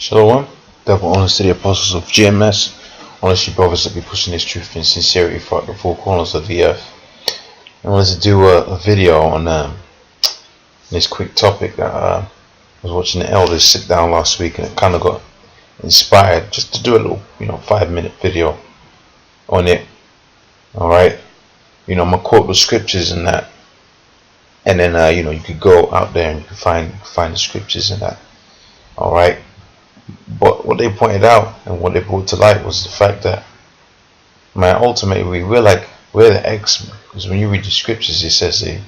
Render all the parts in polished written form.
Shalom, double honors to the apostles of GMS. Honest you brothers that be pushing this truth in sincerity throughout the four corners of the earth. I wanted to do a video on this quick topic that I was watching the elders sit down last week, and it kind of got inspired just to do a little 5-minute video on it. Alright, I'm gonna quote the scriptures and that, and then you could go out there and you can find the scriptures and that. Alright. But what they pointed out and what they brought to light was the fact that, man, ultimately we're the X-Men. Because when you read the scriptures, it says they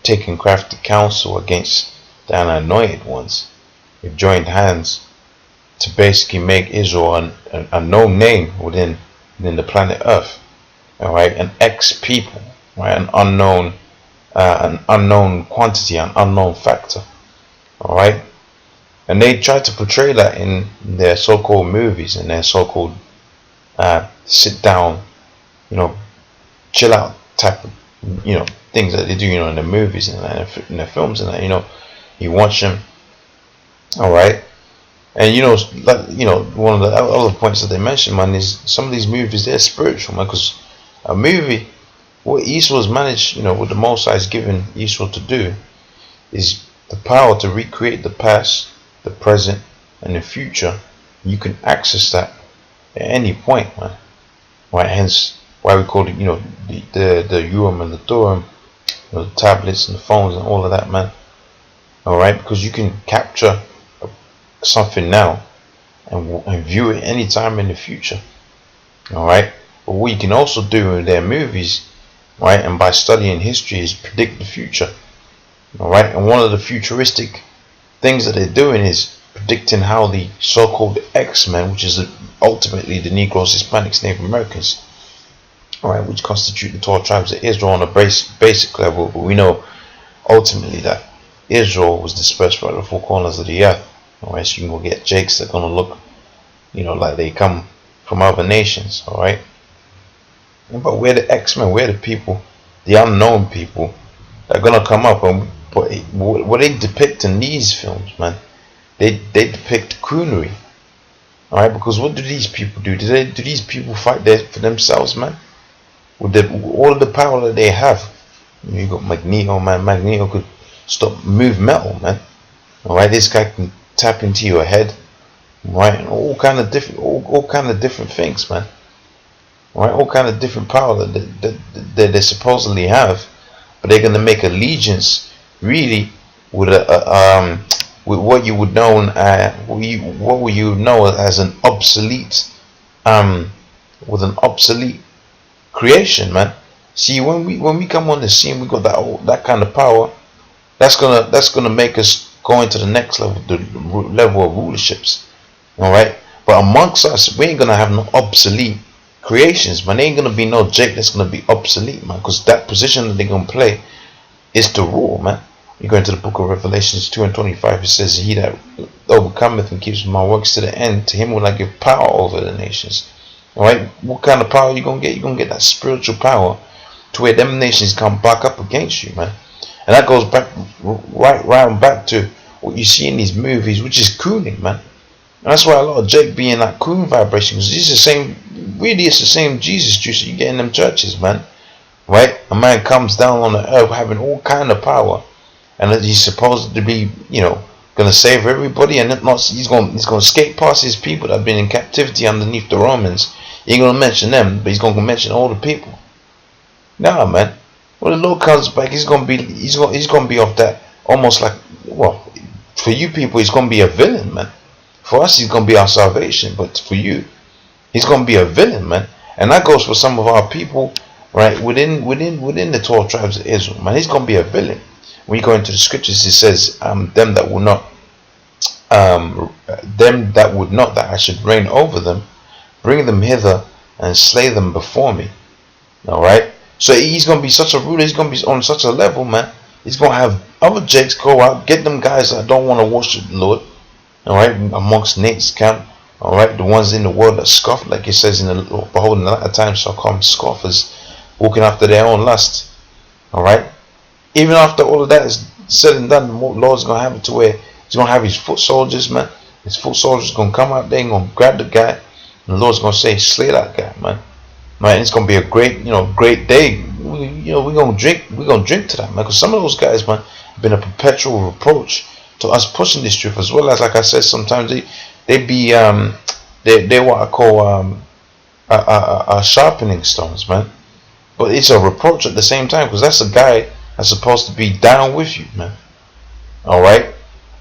taken crafty counsel against the unanointed ones. They've joined hands to basically make Israel a known name within the planet Earth. All right, an X people, right, an unknown quantity, an unknown factor. All right. And they try to portray that in their so-called movies and their so-called sit down, chill out type of, things that they do, in the movies and in the films and that, you watch them, all right. And one of the other points that they mention, man, is some of these movies, they're spiritual, man, because a movie, what Esau's managed, what the Most High is giving Esau to do, is the power to recreate the past, the present, and the future. You can access that at any point, man. Right? Hence why we call it, the Urim and the Thummim, the tablets and the phones and all of that, man. All right, because you can capture something now and view it anytime in the future. All right, but what you can also do in their movies, right, and by studying history, is predict the future. All right, and one of the futuristic things that they're doing is predicting how the so-called X-Men, which is ultimately the Negroes, Hispanics, Native Americans, alright, which constitute the 12 tribes of Israel on a basic level, but we know ultimately that Israel was dispersed throughout the four corners of the earth. Alright, so you can go get Jakes that are gonna look, like they come from other nations, alright. But we're the X-Men, we're the people, the unknown people that are gonna come up. And what they depict in these films, man, they depict coonery. Alright, because what do these people do? Do these people fight for themselves, man? With all of the power that they have. You got Magneto, man. Magneto could move metal, man. Alright, this guy can tap into your head, right? And all kind of different things, man. Alright, all kind of different power that they supposedly have, but they're gonna make allegiance really with with what you would know what you know as an obsolete with an obsolete creation, man. See, when we come on the scene, we got that kind of power. That's gonna make us go into the next level, the level of rulerships. All right, but amongst us, we ain't gonna have no obsolete creations, man. There ain't gonna be no Jake that's gonna be obsolete, man, because that position that they're gonna play is to rule, man. You go into the book of Revelations 2:25, it says, "He that overcometh and keeps my works to the end, to him will I give power over the nations." Alright, what kind of power you gonna get? You're gonna get that spiritual power to where them nations come back up against you, man. And that goes back right back to what you see in these movies, which is cooning, man. And that's why a lot of Jake be in that coon vibration, because it's the same Jesus juice that you get in them churches, man. Right? A man comes down on the earth having all kind of power, and that he's supposed to be, gonna save everybody, and he's gonna skate past his people that have been in captivity underneath the Romans. He ain't gonna mention them, but he's gonna mention all the people. Nah, man. When the Lord comes back, he's gonna be off that, almost like, well, for you people, he's gonna be a villain, man. For us, he's gonna be our salvation, but for you, he's gonna be a villain, man. And that goes for some of our people, right, within the 12 tribes of Israel, man. He's gonna be a villain. When you go into the scriptures, it says, them that would not that I should reign over them, bring them hither and slay them before me. Alright, so he's gonna be such a ruler, he's gonna be on such a level, man. He's gonna have other Jakes go out, get them guys that don't want to worship the Lord, alright, amongst Nate's camp, alright, the ones in the world that scoff, like it says in the behold in the latter times shall come scoffers, walking after their own lust. Alright, even after all of that is said and done, the Lord's gonna have it to where he's gonna have his foot soldiers, man. His foot soldiers gonna come out there and gonna grab the guy, and the Lord's gonna say, slay that guy, man. Man, it's gonna be a great, great day. We're gonna drink to that, man. Because some of those guys, man, have been a perpetual reproach to us pushing this truth, as well as, like I said, sometimes they be they what I call sharpening stones, man. But it's a reproach at the same time, because that's a guy that's supposed to be down with you, man. All right.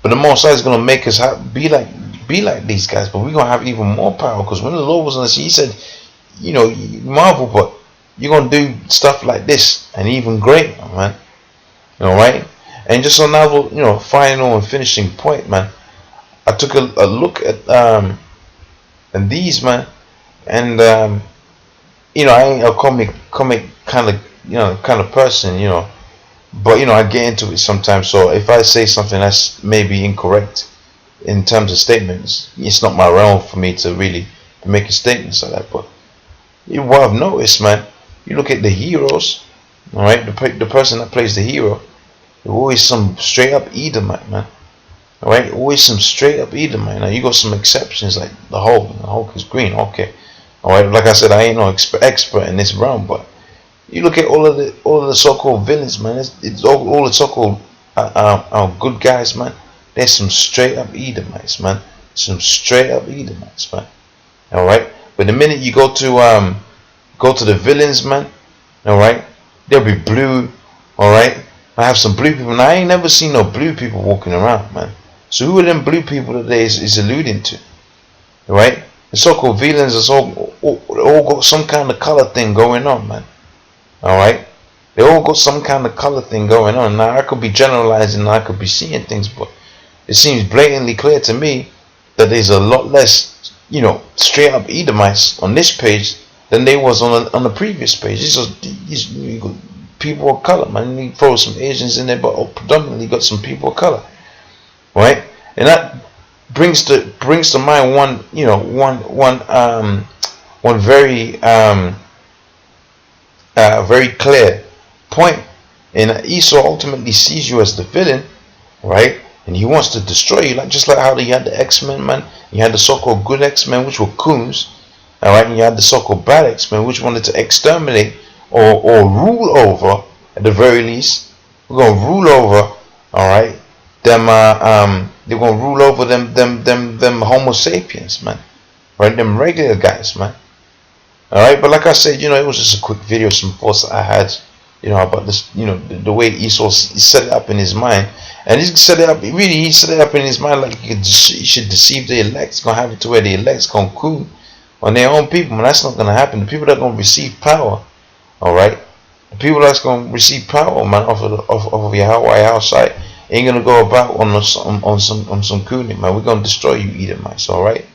But the Most High is gonna make us be like these guys, but we're gonna have even more power. Because when the Lord was on the sea, He said, you marvel, but you're gonna do stuff like this and even greater, man. All right. And just another, final and finishing point, man. I took a look at and these, man, and I ain't a comic kind of person, but I get into it sometimes. So if I say something that's maybe incorrect in terms of statements, it's not my realm for me to really make a statement like that. But what I've noticed, man, you look at the heroes, all right, the person that plays the hero, they're always some straight up Edomite, man. All right, always some straight up Edomite. Now you got some exceptions like the Hulk. The Hulk is green, okay. All right, like I said, I ain't no expert in this realm, but you look at all of the so-called villains, man. It's all the so-called good guys, man. There's some straight up Edomites, man. Some straight up Edomites, man. All right, but the minute you go to the villains, man, all right, they'll be blue. All right, I have some blue people. Now I ain't never seen no blue people walking around, man. So who are them blue people that is alluding to? All right, the so-called villains is all got some kind of color thing going on, man. All right, they all got some kind of color thing going on. Now I could be generalizing, I could be seeing things, but it seems blatantly clear to me that there's a lot less, straight up Edomites on this page than they was on the previous page. These people of color, man. You throw some Asians in there, but predominantly got some people of color, right? And that brings to mind one very clear point. And Esau ultimately sees you as the villain, right? And he wants to destroy you, just like how you had the X-Men, man. You had the so-called good X-Men, which were coons, all right, and you had the so-called bad X-Men, which wanted to exterminate or rule over, at the very least. We're gonna rule over, all right. They're gonna rule over them Homo sapiens, man. Right, them regular guys, man. All right, but like I said, it was just a quick video, some thoughts that I had, about this, the way Esau set it up in his mind. And he set it up in his mind like he should deceive the elect. It's gonna have it to where the elect's gonna cool on their own people, and that's not gonna happen. The people that are gonna receive power, all right, the people that's gonna receive power, man, off of Yahweh outside, ain't gonna go about on some cooling, man. We're gonna destroy you, Edomites, all right,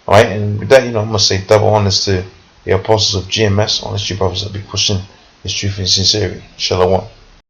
and with that, I'm gonna say double honors to the apostles of GMS, honest you brothers that be pushing this truth and sincerity. Shalom.